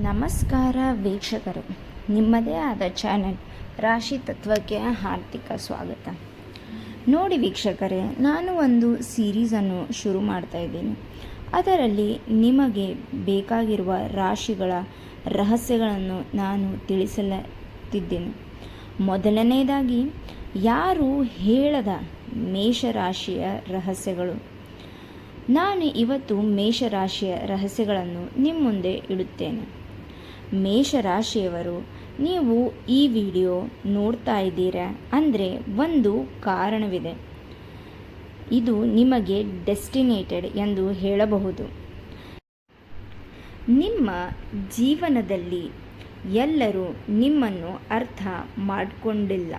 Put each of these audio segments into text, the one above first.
ನಮಸ್ಕಾರ ವೀಕ್ಷಕರೇ, ನಿಮ್ಮದೇ ಆದ ಚಾನೆಲ್ ರಾಶಿ ತತ್ವಕ್ಕೆ ಹಾರ್ದಿಕ ಸ್ವಾಗತ. ನೋಡಿ ವೀಕ್ಷಕರೇ, ನಾನು ಒಂದು ಸೀರೀಸನ್ನು ಶುರು ಮಾಡ್ತಾ ಇದ್ದೀನಿ. ಅದರಲ್ಲಿ ನಿಮಗೆ ಬೇಕಾಗಿರುವ ರಾಶಿಗಳ ರಹಸ್ಯಗಳನ್ನು ನಾನು ತಿಳಿಸಲಿದ್ದೇನೆ. ಮೊದಲನೆಯದಾಗಿ, ಯಾರು ಹೇಳದ ಮೇಷರಾಶಿಯ ರಹಸ್ಯಗಳು. ನಾನು ಇವತ್ತು ಮೇಷರಾಶಿಯ ರಹಸ್ಯಗಳನ್ನು ನಿಮ್ಮ ಮುಂದೆ ಇಡುತ್ತೇನೆ. ಮೇಷರಾಶಿಯವರು, ನೀವು ಈ ವಿಡಿಯೋ ನೋಡ್ತಾ ಇದ್ದೀರಾ ಅಂದರೆ ಒಂದು ಕಾರಣವಿದೆ. ಇದು ನಿಮಗೆ ಡೆಸ್ಟಿನೇಟೆಡ್ ಎಂದು ಹೇಳಬಹುದು. ನಿಮ್ಮ ಜೀವನದಲ್ಲಿ ಎಲ್ಲರೂ ನಿಮ್ಮನ್ನು ಅರ್ಥ ಮಾಡಿಕೊಂಡಿಲ್ಲ.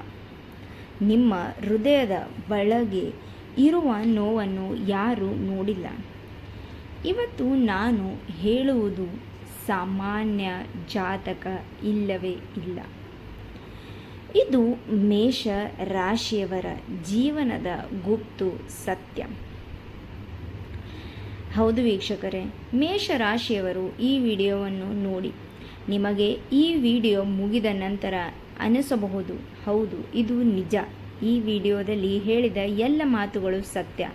ನಿಮ್ಮ ಹೃದಯದ ಒಳಗೆ ಇರುವ ನೋವನ್ನು ಯಾರೂ ನೋಡಿಲ್ಲ. ಇವತ್ತು ನಾನು ಹೇಳುವುದು ಸಾಮಾನ್ಯ ಜಾತಕ ಇಲ್ಲವೇ ಇಲ್ಲ. ಇದು ಮೇಷ ರಾಶಿಯವರ ಜೀವನದ ಗುಪ್ತು ಸತ್ಯ. ಹೌದು ವೀಕ್ಷಕರೇ, ಮೇಷರಾಶಿಯವರು ಈ ವಿಡಿಯೋವನ್ನು ನೋಡಿ. ನಿಮಗೆ ಈ ವಿಡಿಯೋ ಮುಗಿದ ನಂತರ ಅನಿಸಬಹುದು, ಹೌದು ಇದು ನಿಜ, ಈ ವಿಡಿಯೋದಲ್ಲಿ ಹೇಳಿದ ಎಲ್ಲ ಮಾತುಗಳು ಸತ್ಯ,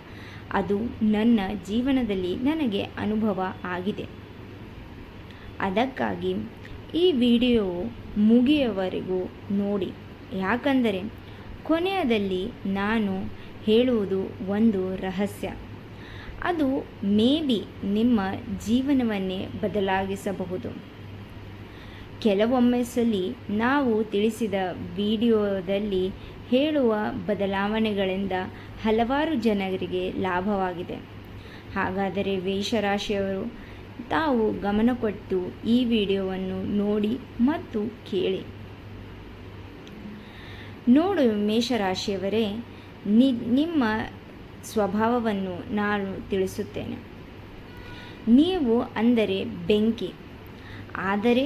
ಅದು ನನ್ನ ಜೀವನದಲ್ಲಿ ನನಗೆ ಅನುಭವ ಆಗಿದೆ. ಅದಕ್ಕಾಗಿ ಈ ವಿಡಿಯೋ ಮುಗಿಯುವವರೆಗೂ ನೋಡಿ. ಯಾಕಂದರೆ ಕೊನೆಯದಲ್ಲಿ ನಾನು ಹೇಳುವುದು ಒಂದು ರಹಸ್ಯ. ಅದು ಮೇಬಿ ನಿಮ್ಮ ಜೀವನವನ್ನೇ ಬದಲಾಗಿಸಬಹುದು. ಕೆಲವೊಮ್ಮೆ ನಾವು ತಿಳಿಸಿದ ವಿಡಿಯೋದಲ್ಲಿ ಹೇಳುವ ಬದಲಾವಣೆಗಳಿಂದ ಹಲವಾರು ಜನರಿಗೆ ಲಾಭವಾಗಿದೆ. ಹಾಗಾದರೆ ಮೇಷರಾಶಿಯವರು ತಾವು ಗಮನ ಕೊಟ್ಟು ಈ ವಿಡಿಯೋವನ್ನು ನೋಡಿ ಮತ್ತು ಕೇಳಿ. ನೋಡು ಮೇಷರಾಶಿಯವರೇ, ನಿಮ್ಮ ಸ್ವಭಾವವನ್ನು ನಾನು ತಿಳಿಸುತ್ತೇನೆ. ನೀವು ಅಂದರೆ ಬೆಂಕಿ, ಆದರೆ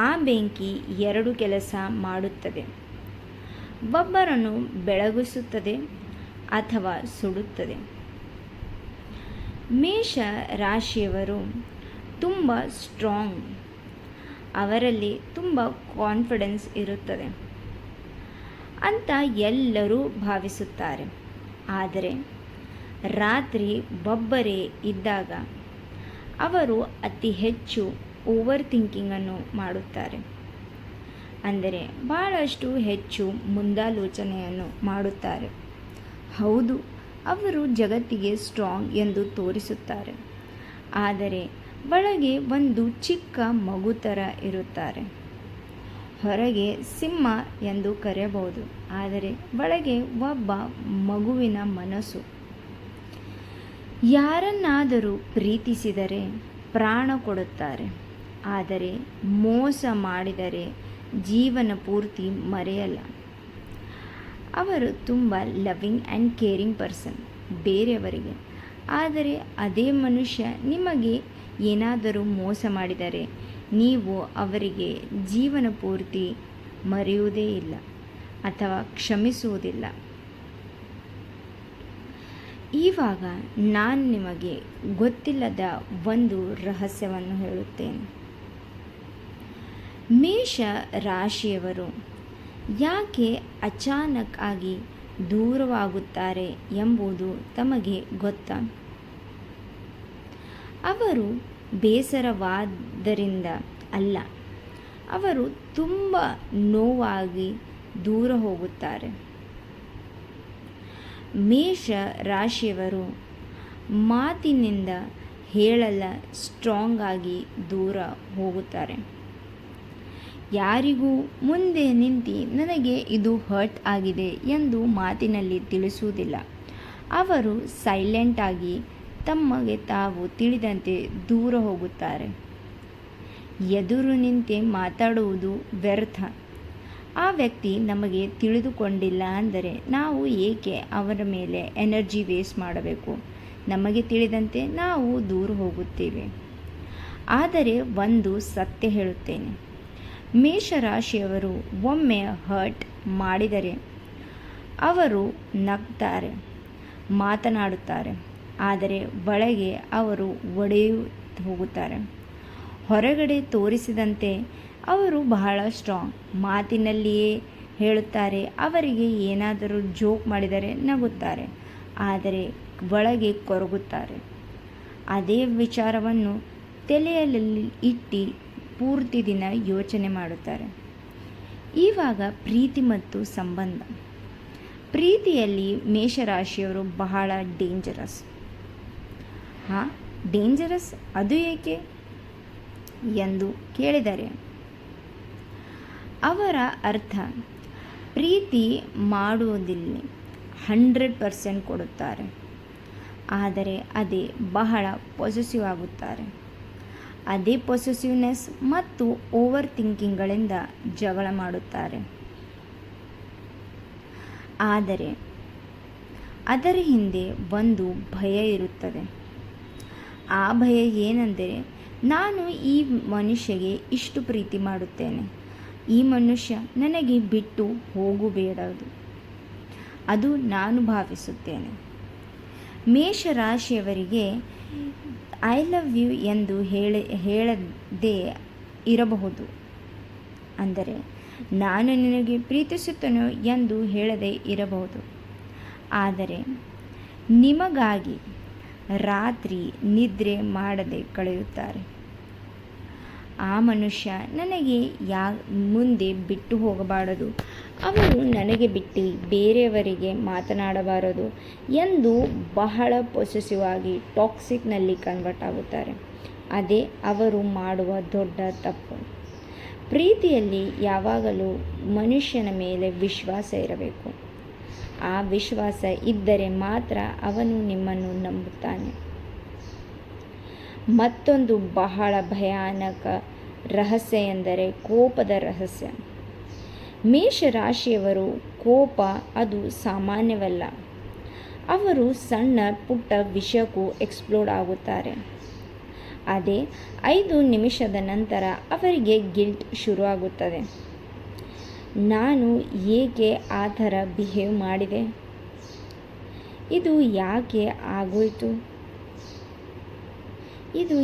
ಆ ಬೆಂಕಿ ಎರಡು ಕೆಲಸ ಮಾಡುತ್ತದೆ. ಒಬ್ಬರನ್ನು ಬೆಳಗಿಸುತ್ತದೆ ಅಥವಾ ಸುಡುತ್ತದೆ. ಮೇಷ ರಾಶಿಯವರು ತುಂಬ ಸ್ಟ್ರಾಂಗ್, ಅವರಲ್ಲಿ ತುಂಬ ಕಾನ್ಫಿಡೆನ್ಸ್ ಇರುತ್ತದೆ ಅಂತ ಎಲ್ಲರೂ ಭಾವಿಸುತ್ತಾರೆ. ಆದರೆ ರಾತ್ರಿ ಒಬ್ಬರೇ ಇದ್ದಾಗ ಅವರು ಅತಿ ಹೆಚ್ಚು ಓವರ್ ಥಿಂಕಿಂಗನ್ನು ಮಾಡುತ್ತಾರೆ. ಅಂದರೆ ಬಹಳಷ್ಟು ಹೆಚ್ಚು ಮುಂದಾಲೋಚನೆಯನ್ನು ಮಾಡುತ್ತಾರೆ. ಹೌದು, ಅವರು ಜಗತ್ತಿಗೆ ಸ್ಟ್ರಾಂಗ್ ಎಂದು ತೋರಿಸುತ್ತಾರೆ, ಆದರೆ ಒಳಗೆ ಒಂದು ಚಿಕ್ಕ ಮಗು ಥರ ಇರುತ್ತಾರೆ. ಹೊರಗೆ ಸಿಂಹ ಎಂದು ಕರೆಯಬಹುದು, ಆದರೆ ಒಳಗೆ ಒಬ್ಬ ಮಗುವಿನ ಮನಸ್ಸು. ಯಾರನ್ನಾದರೂ ಪ್ರೀತಿಸಿದರೆ ಪ್ರಾಣ ಕೊಡುತ್ತಾರೆ, ಆದರೆ ಮೋಸ ಮಾಡಿದರೆ ಜೀವನ ಪೂರ್ತಿ ಮರೆಯಲ್ಲ. ಅವರು ತುಂಬ ಲವಿಂಗ್ ಆ್ಯಂಡ್ ಕೇರಿಂಗ್ ಪರ್ಸನ್ ಬೇರೆಯವರಿಗೆ. ಆದರೆ ಅದೇ ಮನುಷ್ಯ ನಿಮಗೆ ಏನಾದರೂ ಮೋಸ ಮಾಡಿದರೆ ನೀವು ಅವರಿಗೆ ಜೀವನ ಪೂರ್ತಿ ಮರೆಯುವುದೇ ಇಲ್ಲ ಅಥವಾ ಕ್ಷಮಿಸುವುದಿಲ್ಲ. ಇವಾಗ ನಾನು ನಿಮಗೆ ಗೊತ್ತಿಲ್ಲದ ಒಂದು ರಹಸ್ಯವನ್ನು ಹೇಳುತ್ತೇನೆ. ಮೇಷ ರಾಶಿಯವರು ಯಾಕೆ ಅಚಾನಕ್ ಆಗಿ ದೂರವಾಗುತ್ತಾರೆ ಎಂಬುದು ತಮಗೆ ಗೊತ್ತಾ? ಅವರು ಬೇಸರವಾದ್ದರಿಂದ ಅಲ್ಲ, ಅವರು ತುಂಬ ನೋವಾಗಿ ದೂರ ಹೋಗುತ್ತಾರೆ. ಮೇಷ ರಾಶಿಯವರು ಮಾತಿನಿಂದ ಹೇಳಲ್ಲ ಸ್ಟ್ರಾಂಗ್ ಆಗಿ ದೂರ ಹೋಗುತ್ತಾರೆ. ಯಾರಿಗೂ ಮುಂದೆ ನಿಂತು ನನಗೆ ಇದು ಹರ್ಟ್ ಆಗಿದೆ ಎಂದು ಮಾತಿನಲ್ಲಿ ತಿಳಿಸುವುದಿಲ್ಲ. ಅವರು ಸೈಲೆಂಟಾಗಿ ತಮಗೆ ತಾವು ತಿಳಿದಂತೆ ದೂರ ಹೋಗುತ್ತಾರೆ. ಎದುರು ನಿಂತೆ ಮಾತಾಡುವುದು ವ್ಯರ್ಥ. ಆ ವ್ಯಕ್ತಿ ನಮಗೆ ತಿಳಿದುಕೊಂಡಿಲ್ಲ ಅಂದರೆ ನಾವು ಏಕೆ ಅವರ ಮೇಲೆ ಎನರ್ಜಿ ವೇಸ್ಟ್ ಮಾಡಬೇಕು? ನಮಗೆ ತಿಳಿದಂತೆ ನಾವು ದೂರ ಹೋಗುತ್ತೇವೆ. ಆದರೆ ಒಂದು ಸತ್ಯ ಹೇಳುತ್ತೇನೆ, ಮೇಷರಾಶಿಯವರು ಒಮ್ಮೆ ಹರ್ಟ್ ಮಾಡಿದರೆ ಅವರು ನಗ್ತಾರೆ, ಮಾತನಾಡುತ್ತಾರೆ, ಆದರೆ ಒಳಗೆ ಅವರು ಒಡೆಯುತ್ತಾ ಹೋಗುತ್ತಾರೆ. ಹೊರಗಡೆ ತೋರಿಸಿದಂತೆ ಅವರು ಬಹಳ ಸ್ಟ್ರಾಂಗ್, ಮಾತಿನಲ್ಲಿಯೇ ಹೇಳುತ್ತಾರೆ. ಅವರಿಗೆ ಏನಾದರೂ ಜೋಕ್ ಮಾಡಿದರೆ ನಗುತ್ತಾರೆ, ಆದರೆ ಒಳಗೆ ಕೊರಗುತ್ತಾರೆ. ಅದೇ ವಿಚಾರವನ್ನು ತಲೆಯಲ್ಲಿ ಇಟ್ಟು ಪೂರ್ತಿ ದಿನ ಯೋಚನೆ ಮಾಡುತ್ತಾರೆ. ಇವಾಗ ಪ್ರೀತಿ ಮತ್ತು ಸಂಬಂಧ. ಪ್ರೀತಿಯಲ್ಲಿ ಮೇಷರಾಶಿಯವರು ಬಹಳ ಡೇಂಜರಸ್. ಡೇಂಜರಸ್ ಅದು ಏಕೆ ಎಂದು ಕೇಳಿದರೆ, ಅವರ ಅರ್ಥ ಪ್ರೀತಿ ಮಾಡುವುದಿಲ್ಲ, 100% ಕೊಡುತ್ತಾರೆ, ಆದರೆ ಅದೇ ಬಹಳ ಪೊಸೆಸಿವ್ ಆಗುತ್ತಾರೆ. ಅದೇ ಪೊಸೆಸಿವ್ನೆಸ್ ಮತ್ತು ಓವರ್ ಥಿಂಕಿಂಗ್ಗಳಿಂದ ಜಗಳ ಮಾಡುತ್ತಾರೆ. ಆದರೆ ಅದರ ಹಿಂದೆ ಒಂದು ಭಯ ಇರುತ್ತದೆ. ಆ ಭಯ ಏನೆಂದರೆ, ನಾನು ಈ ಮನುಷ್ಯಗೆ ಇಷ್ಟು ಪ್ರೀತಿ ಮಾಡುತ್ತೇನೆ, ಈ ಮನುಷ್ಯ ನನಗೆ ಬಿಟ್ಟು ಹೋಗಬೇಡದು, ಅದು ನಾನು ಭಾವಿಸುತ್ತೇನೆ. ಮೇಷರಾಶಿಯವರಿಗೆ ಐ ಲವ್ ಯು ಎಂದು ಹೇಳದೇ ಇರಬಹುದು. ಅಂದರೆ ನಾನು ನಿನಗೆ ಪ್ರೀತಿಸುತ್ತೇನೋ ಎಂದು ಹೇಳದೇ ಇರಬಹುದು. ಆದರೆ ನಿಮಗಾಗಿ ರಾತ್ರಿ ನಿದ್ರೆ ಮಾಡದೆ ಕಳೆಯುತ್ತಾರೆ. ಆ ಮನುಷ್ಯ ನನಗೆ ಮುಂದೆ ಬಿಟ್ಟು ಹೋಗಬಾರದು, ಅವರು ನನಗೆ ಬಿಟ್ಟು ಬೇರೆಯವರಿಗೆ ಮಾತನಾಡಬಾರದು ಎಂದು ಬಹಳ ಪೊಸೆಸಿವ್ ಆಗಿ ಟಾಕ್ಸಿಕ್ನಲ್ಲಿ ಕನ್ವರ್ಟ್ ಆಗುತ್ತಾರೆ. ಅದೇ ಅವರು ಮಾಡುವ ದೊಡ್ಡ ತಪ್ಪು. ಪ್ರೀತಿಯಲ್ಲಿ ಯಾವಾಗಲೂ ಮನುಷ್ಯನ ಮೇಲೆ ವಿಶ್ವಾಸ ಇರಬೇಕು. ಆ ವಿಶ್ವಾಸ ಇದ್ದರೆ ಮಾತ್ರ ಅವನು ನಿಮ್ಮನ್ನು ನಂಬುತ್ತಾನೆ. ಮತ್ತೊಂದು ಬಹಳ ಭಯಾನಕ ರಹಸ್ಯ ಎಂದರೆ ಕೋಪದ ರಹಸ್ಯ. ಮೇಷರಾಶಿಯವರು ಕೋಪ ಅದು ಸಾಮಾನ್ಯವಲ್ಲ. ಅವರು ಸಣ್ಣ ಪುಟ್ಟ ವಿಷಯಕ್ಕೂ ಎಕ್ಸ್ಪ್ಲೋಡ್ ಆಗುತ್ತಾರೆ. ಅದೇ 5 ನಿಮಿಷದ ನಂತರ ಅವರಿಗೆ ಗಿಲ್ಟ್ ಶುರುವಾಗುತ್ತದೆ. ನಾನು ಏಕೆ ಆ ಥರ ಬಿಹೇವ್ ಮಾಡಿದೆ, ಇದು ಯಾಕೆ ಆಗೋಯ್ತು, ಇದು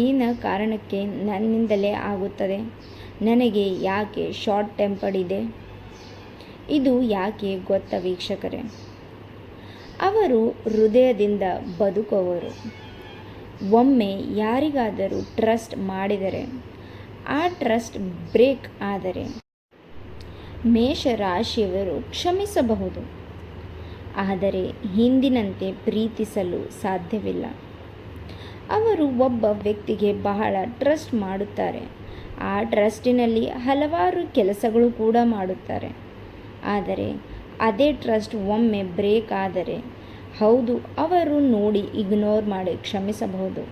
ಏನ ಕಾರಣಕ್ಕೆ ನನ್ನಿಂದಲೇ ಆಗುತ್ತದೆ, ನನಗೆ ಯಾಕೆ ಶಾರ್ಟ್ ಟೆಂಪರ್ಡ್ ಇದೆ, ಇದು ಯಾಕೆ ಗೊತ್ತಾ ವೀಕ್ಷಕರೇ? ಅವರು ಹೃದಯದಿಂದ ಬದುಕುವವರು. ಒಮ್ಮೆ ಯಾರಿಗಾದರೂ ಟ್ರಸ್ಟ್ ಮಾಡಿದರೆ, ಆ ಟ್ರಸ್ಟ್ ಬ್ರೇಕ್ ಆದರೆ ಮೇಷರಾಶಿಯವರು ಕ್ಷಮಿಸಬಹುದು, ಆದರೆ ಹಿಂದಿನಂತೆ ಪ್ರೀತಿಸಲು ಸಾಧ್ಯವಿಲ್ಲ. ಅವರು ಒಬ್ಬ ವ್ಯಕ್ತಿಗೆ ಬಹಳ ಟ್ರಸ್ಟ್ ಮಾಡುತ್ತಾರೆ. ಆ ಟ್ರಸ್ಟಿನಲ್ಲಿ ಹಲವಾರು ಕೆಲಸಗಳು ಕೂಡ ಮಾಡುತ್ತಾರೆ. ಆದರೆ ಅದೇ ಟ್ರಸ್ಟ್ ಒಮ್ಮೆ ಬ್ರೇಕ್ ಆದರೆ, ಹೌದು ಅವರು ನೋಡಿ ಇಗ್ನೋರ್ ಮಾಡಿ ಕ್ಷಮಿಸಬಹುದು,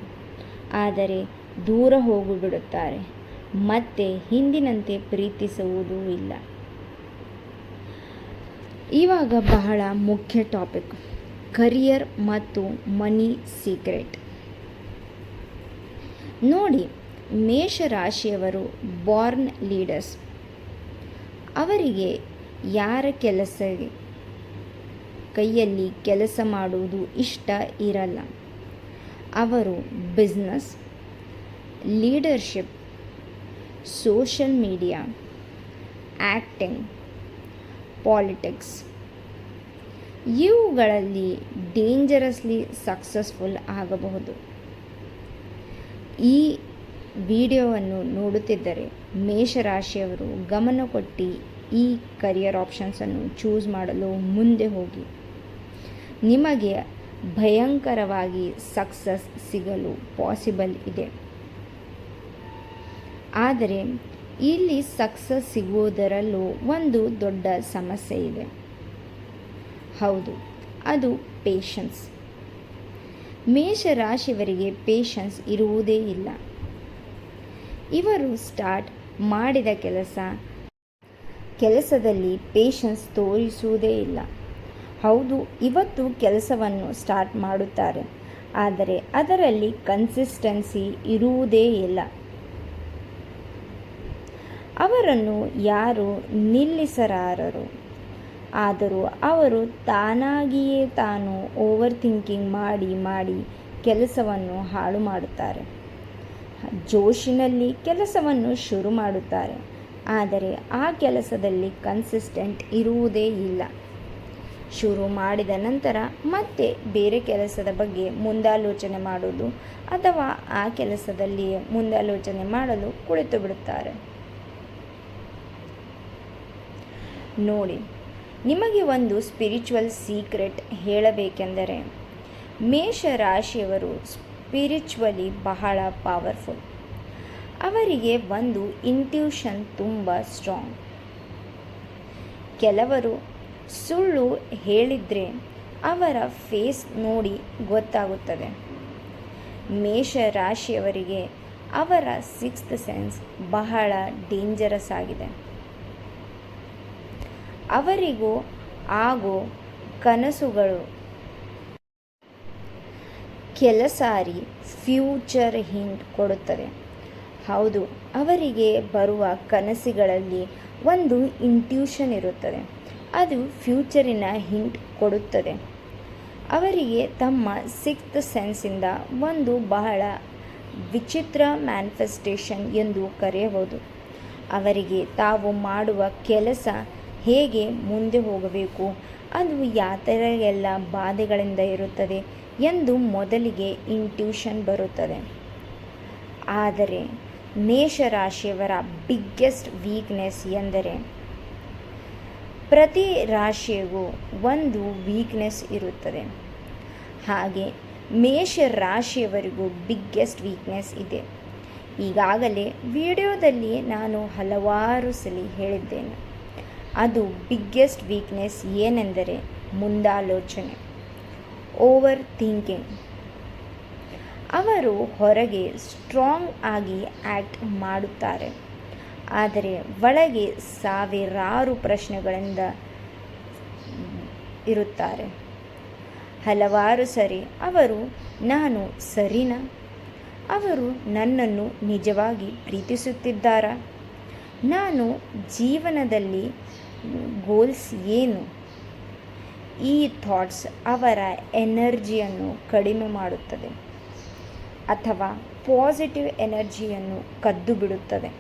ಆದರೆ ದೂರ ಹೋಗಿಬಿಡುತ್ತಾರೆ, ಮತ್ತೆ ಹಿಂದಿನಂತೆ ಪ್ರೀತಿಸುವುದೂ ಇಲ್ಲ. ಇವಾಗ ಬಹಳ ಮುಖ್ಯ ಟಾಪಿಕ್, ಕರಿಯರ್ ಮತ್ತು ಮನಿ ಸೀಕ್ರೆಟ್. ನೋಡಿ, ಮೇಷರಾಶಿಯವರು ಬಾರ್ನ್ ಲೀಡರ್ಸ್. ಅವರಿಗೆ ಯಾರ ಕೈಯಲ್ಲಿ ಕೆಲಸ ಮಾಡುವುದು ಇಷ್ಟ ಇರಲ್ಲ. ಅವರು business, leadership, social media, acting, politics ಇವುಗಳಲ್ಲಿ ಡೇಂಜರಸ್ಲಿ ಸಕ್ಸಸ್ಫುಲ್ ಆಗಬಹುದು. ಈ ವಿಡಿಯೋವನ್ನು ನೋಡುತ್ತಿದ್ದರೆ ಮೇಷರಾಶಿಯವರು ಗಮನ ಕೊಟ್ಟು ಈ ಕರಿಯರ್ ಆಪ್ಷನ್ಸನ್ನು ಚೂಸ್ ಮಾಡಲು ಮುಂದೆ ಹೋಗಿ. ನಿಮಗೆ ಭಯಂಕರವಾಗಿ ಸಕ್ಸಸ್ ಸಿಗಲು ಪಾಸಿಬಲ್ ಇದೆ. ಆದರೆ ಇಲ್ಲಿ ಸಕ್ಸಸ್ ಸಿಗುವುದರಲ್ಲೂ ಒಂದು ದೊಡ್ಡ ಸಮಸ್ಯೆ ಇದೆ. ಹೌದು, ಅದು ಪೇಷನ್ಸ್. ಮೇಷರಾಶಿಯವರಿಗೆ ಪೇಷನ್ಸ್ ಇರುವುದೇ ಇಲ್ಲ. ಇವರು ಸ್ಟಾರ್ಟ್ ಮಾಡಿದ ಕೆಲಸದಲ್ಲಿ ಪೇಷನ್ಸ್ ತೋರಿಸುವುದೇ ಇಲ್ಲ. ಹೌದು, ಇವತ್ತು ಕೆಲಸವನ್ನು ಸ್ಟಾರ್ಟ್ ಮಾಡುತ್ತಾರೆ, ಆದರೆ ಅದರಲ್ಲಿ ಕನ್ಸಿಸ್ಟೆನ್ಸಿ ಇರುವುದೇ ಇಲ್ಲ. ಅವರನ್ನು ಯಾರು ನಿಲ್ಲಿಸಲಾರರು. ಆದರೂ ಅವರು ತಾನಾಗಿಯೇ ತಾನು ಓವರ್ ಥಿಂಕಿಂಗ್ ಮಾಡಿ ಕೆಲಸವನ್ನು ಹಾಳು ಮಾಡುತ್ತಾರೆ. ಜೋಶಿನಲ್ಲಿ ಕೆಲಸವನ್ನು ಶುರು ಮಾಡುತ್ತಾರೆ, ಆದರೆ ಆ ಕೆಲಸದಲ್ಲಿ ಕನ್ಸಿಸ್ಟೆಂಟ್ ಇರುವುದೇ ಇಲ್ಲ. ಶುರು ಮಾಡಿದ ನಂತರ ಮತ್ತೆ ಬೇರೆ ಕೆಲಸದ ಬಗ್ಗೆ ಮುಂದಾಲೋಚನೆ ಮಾಡುವುದು ಅಥವಾ ಆ ಕೆಲಸದಲ್ಲಿಯೇ ಮುಂದಾಲೋಚನೆ ಮಾಡಲು ಕುಳಿತು ಬಿಡುತ್ತಾರೆ. ನೋಡಿ, ನಿಮಗೆ ಒಂದು ಸ್ಪಿರಿಚುವಲ್ ಸೀಕ್ರೆಟ್ ಹೇಳಬೇಕೆಂದರೆ, ಮೇಷರಾಶಿಯವರು ಸ್ಪಿರಿಚುವಲಿ ಬಹಳ ಪವರ್ಫುಲ್. ಅವರಿಗೆ ಒಂದು ಇಂಟ್ಯೂಷನ್ ತುಂಬ ಸ್ಟ್ರಾಂಗ್. ಕೆಲವರು ಸುಳ್ಳು ಹೇಳಿದರೆ ಅವರ ಫೇಸ್ ನೋಡಿ ಗೊತ್ತಾಗುತ್ತದೆ. ಮೇಷರಾಶಿಯವರಿಗೆ ಅವರ ಸಿಕ್ಸ್ತ್ ಸೆನ್ಸ್ ಬಹಳ ಡೇಂಜರಸ್ ಆಗಿದೆ. ಅವರಿಗೂ ಆಗೋ ಕನಸುಗಳು ಕೆಲಸಾರಿ ಫ್ಯೂಚರ್ ಹಿಂಟ್ ಕೊಡುತ್ತದೆ. ಹೌದು, ಅವರಿಗೆ ಬರುವ ಕನಸುಗಳಲ್ಲಿ ಒಂದು ಇಂಟ್ಯೂಷನ್ ಇರುತ್ತದೆ, ಅದು ಫ್ಯೂಚರಿನ ಹಿಂಟ್ ಕೊಡುತ್ತದೆ. ಅವರಿಗೆ ತಮ್ಮ ಸಿಕ್ಸ್ತ್ ಸೆನ್ಸಿಂದ ಒಂದು ಬಹಳ ವಿಚಿತ್ರ ಮ್ಯಾನಿಫೆಸ್ಟೇಷನ್ ಎಂದು ಕರೆಯಬಹುದು. ಅವರಿಗೆ ತಾವು ಮಾಡುವ ಕೆಲಸ ಹೇಗೆ ಮುಂದೆ ಹೋಗಬೇಕು, ಅದು ಯಾತರ ಎಲ್ಲ ಬಾಧೆಗಳಿಂದ ಇರುತ್ತದೆ ಎಂದು ಮೊದಲಿಗೆ ಇಂಟ್ಯೂಷನ್ ಬರುತ್ತದೆ. ಆದರೆ ಮೇಷರಾಶಿಯವರ ಬಿಗ್ಗೆಸ್ಟ್ ವೀಕ್ನೆಸ್ ಎಂದರೆ, ಪ್ರತಿ ರಾಶಿಗೂ ಒಂದು ವೀಕ್ನೆಸ್ ಇರುತ್ತದೆ. ಹಾಗೆ ಮೇಷರಾಶಿಯವರಿಗೂ ಬಿಗ್ಗೆಸ್ಟ್ ವೀಕ್ನೆಸ್ ಇದೆ. ಈಗಾಗಲೇ ವಿಡಿಯೋದಲ್ಲಿ ನಾನು ಹಲವಾರು ಸಲ ಹೇಳಿದ್ದೇನೆ. ಅದು ಬಿಗ್ಗೆಸ್ಟ್ ವೀಕ್ನೆಸ್ ಏನೆಂದರೆ ಮುಂದಾಲೋಚನೆ, ಓವರ್ ಥಿಂಕಿಂಗ್. ಅವರು ಹೊರಗೆ ಸ್ಟ್ರಾಂಗ್ ಆಗಿ ಆ್ಯಕ್ಟ್ ಮಾಡುತ್ತಾರೆ, ಆದರೆ ಒಳಗೆ ಸಾವಿರಾರು ಪ್ರಶ್ನೆಗಳಿಂದ ಇರುತ್ತಾರೆ. ಹಲವಾರು ಸರಿ ಅವರು ನಾನು ಸರಿನಾ, ಅವರು ನನ್ನನ್ನು ನಿಜವಾಗಿ ಪ್ರೀತಿಸುತ್ತಿದ್ದಾರಾ, ನಾನು ಜೀವನದಲ್ಲಿ ಗೋಲ್ಸ್ ಏನು, ಈ ಥಾಟ್ಸ್ ಅವರ ಎನರ್ಜಿಯನ್ನು ಕಡಿಮೆ ಮಾಡುತ್ತದೆ ಅಥವಾ ಪಾಸಿಟಿವ್ ಎನರ್ಜಿಯನ್ನು ಕದ್ದು ಬಿಡುತ್ತದೆ.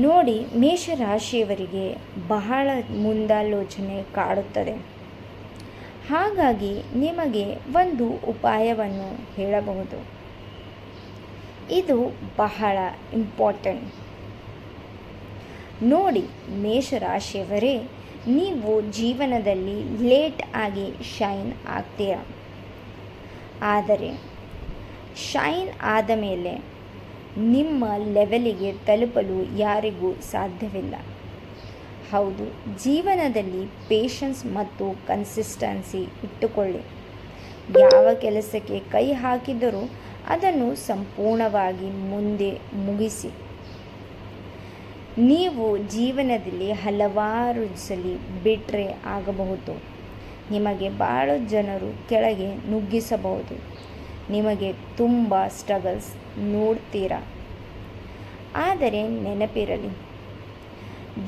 ನೋಡಿ, ಮೇಷರಾಶಿಯವರಿಗೆ ಬಹಳ ಮುಂದಾಲೋಚನೆ ಕಾಡುತ್ತದೆ. ಹಾಗಾಗಿ ನಿಮಗೆ ಒಂದು ಉಪಾಯವನ್ನು ಹೇಳಬಹುದು. ಇದು ಬಹಳ ಇಂಪಾರ್ಟೆಂಟ್. ನೋಡಿ ಮೇಷರಾಶಿಯವರೇ, ನೀವು ಜೀವನದಲ್ಲಿ ಲೇಟ್ ಆಗಿ ಶೈನ್ ಆಗ್ತೀರ, ಆದರೆ ಶೈನ್ ಆದ ಮೇಲೆ ನಿಮ್ಮ ಲೆವೆಲಿಗೆ ತಲುಪಲು ಯಾರಿಗೂ ಸಾಧ್ಯವಿಲ್ಲ. ಹೌದು, ಜೀವನದಲ್ಲಿ ಪೇಷನ್ಸ್ ಮತ್ತು ಕನ್ಸಿಸ್ಟೆನ್ಸಿ ಇಟ್ಟುಕೊಳ್ಳಿ. ಯಾವ ಕೆಲಸಕ್ಕೆ ಕೈ ಹಾಕಿದರೂ ಅದನ್ನು ಸಂಪೂರ್ಣವಾಗಿ ಮುಂದೆ ಮುಗಿಸಿ. ನೀವು ಜೀವನದಲ್ಲಿ ಹಲವಾರು ಸಲ ಬಿಟ್ಟರೆ ಆಗಬಹುದು. ನಿಮಗೆ ಬಹಳ ಜನರು ಕೆಳಗೆ ನುಗ್ಗಿಸಬಹುದು. ನಿಮಗೆ ತುಂಬ ಸ್ಟ್ರಗಲ್ಸ್ ನೋಡ್ತೀರಾ. ಆದರೆ ನೆನಪಿರಲಿ,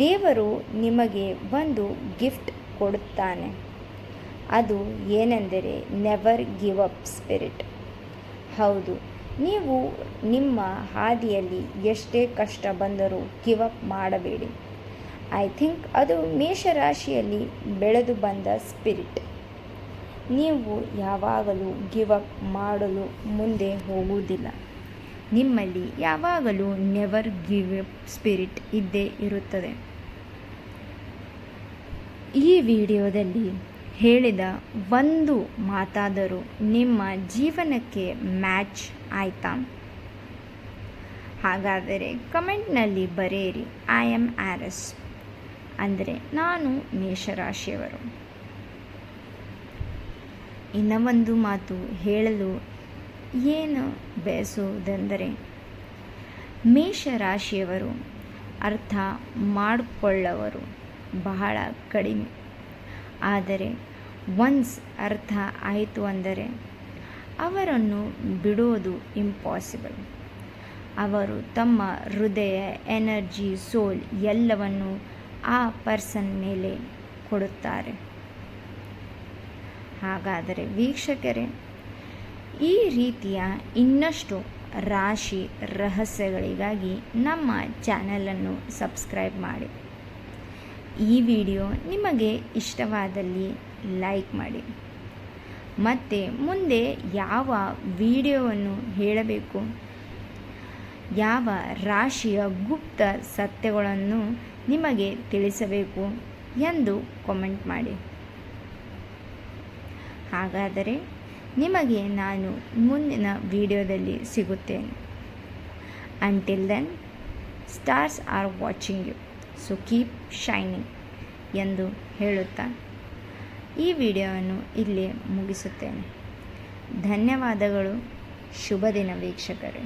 ದೇವರು ನಿಮಗೆ ಒಂದು ಗಿಫ್ಟ್ ಕೊಡುತ್ತಾನೆ. ಅದು ಏನೆಂದರೆ ನೆವರ್ ಗಿವ್ ಅಪ್ ಸ್ಪಿರಿಟ್. ಹೌದು, ನೀವು ನಿಮ್ಮ ಹಾದಿಯಲ್ಲಿ ಎಷ್ಟೇ ಕಷ್ಟ ಬಂದರೂ ಗಿವ್ ಅಪ್ ಮಾಡಬೇಡಿ. ಐ ಥಿಂಕ್ ಅದು ಮೇಷರಾಶಿಯಲ್ಲಿ ಬೆಳೆದು ಬಂದ ಸ್ಪಿರಿಟ್. ನೀವು ಯಾವಾಗಲೂ ಗಿವ್ ಅಪ್ ಮಾಡಲು ಮುಂದೆ ಹೋಗುವುದಿಲ್ಲ. ನಿಮ್ಮಲ್ಲಿ ಯಾವಾಗಲೂ ನೆವರ್ ಗಿವ್ ಅಪ್ ಸ್ಪಿರಿಟ್ ಇದ್ದೇ ಇರುತ್ತದೆ. ಈ ವಿಡಿಯೋದಲ್ಲಿ ಹೇಳಿದ ಒಂದು ಮಾತಾದರೂ ನಿಮ್ಮ ಜೀವನಕ್ಕೆ ಮ್ಯಾಚ್ ಆಯಿತಾ? ಹಾಗಾದರೆ ಕಮೆಂಟ್ನಲ್ಲಿ ಬರೆಯಿರಿ, ಐ ಆಮ್ ಆರಸ್, ಅಂದರೆ ನಾನು ಮೇಷರಾಶಿಯವರು. ಇನ್ನು ಒಂದು ಮಾತು ಹೇಳಲು ಏನು ಬಯಸುವುದೆಂದರೆ, ಮೇಷರಾಶಿಯವರು ಅರ್ಥ ಮಾಡಿಕೊಳ್ಳುವವರು ಬಹಳ ಕಡಿಮೆ. ಆದರೆ ಒನ್ಸ್ ಅರ್ಥ ಆಯಿತು ಅಂದರೆ ಅವರನ್ನು ಬಿಡೋದು ಇಂಪಾಸಿಬಲ್. ಅವರು ತಮ್ಮ ಹೃದಯ, ಎನರ್ಜಿ, ಸೋಲ್ ಎಲ್ಲವನ್ನು ಆ ಪರ್ಸನ್ ಮೇಲೆ ಕೊಡುತ್ತಾರೆ. ಹಾಗಾದರೆ ವೀಕ್ಷಕರೇ, ಈ ರೀತಿಯ ಇನ್ನಷ್ಟು ರಾಶಿ ರಹಸ್ಯಗಳಿಗಾಗಿ ನಮ್ಮ ಚಾನಲನ್ನು ಸಬ್ಸ್ಕ್ರೈಬ್ ಮಾಡಿ. ಈ ವಿಡಿಯೋ ನಿಮಗೆ ಇಷ್ಟವಾದಲ್ಲಿ ಲೈಕ್ ಮಾಡಿ. ಮತ್ತು ಮುಂದೆ ಯಾವ ವಿಡಿಯೋವನ್ನು ಹೇಳಬೇಕು, ಯಾವ ರಾಶಿಯ ಗುಪ್ತ ಸತ್ಯಗಳನ್ನು ನಿಮಗೆ ತಿಳಿಸಬೇಕು ಎಂದು ಕಾಮೆಂಟ್ ಮಾಡಿ. ಹಾಗಾದರೆ ನಿಮಗೆ ನಾನು ಮುಂದಿನ ವಿಡಿಯೋದಲ್ಲಿ ಸಿಗುತ್ತೇನೆ. Until then, stars are watching you, so keep shining ಎಂದು ಹೇಳುತ್ತಾ ಈ ವಿಡಿಯೋವನ್ನು ಇಲ್ಲೇ ಮುಗಿಸುತ್ತೇನೆ. ಧನ್ಯವಾದಗಳು. ಶುಭ ದಿನ ವೀಕ್ಷಕರೇ.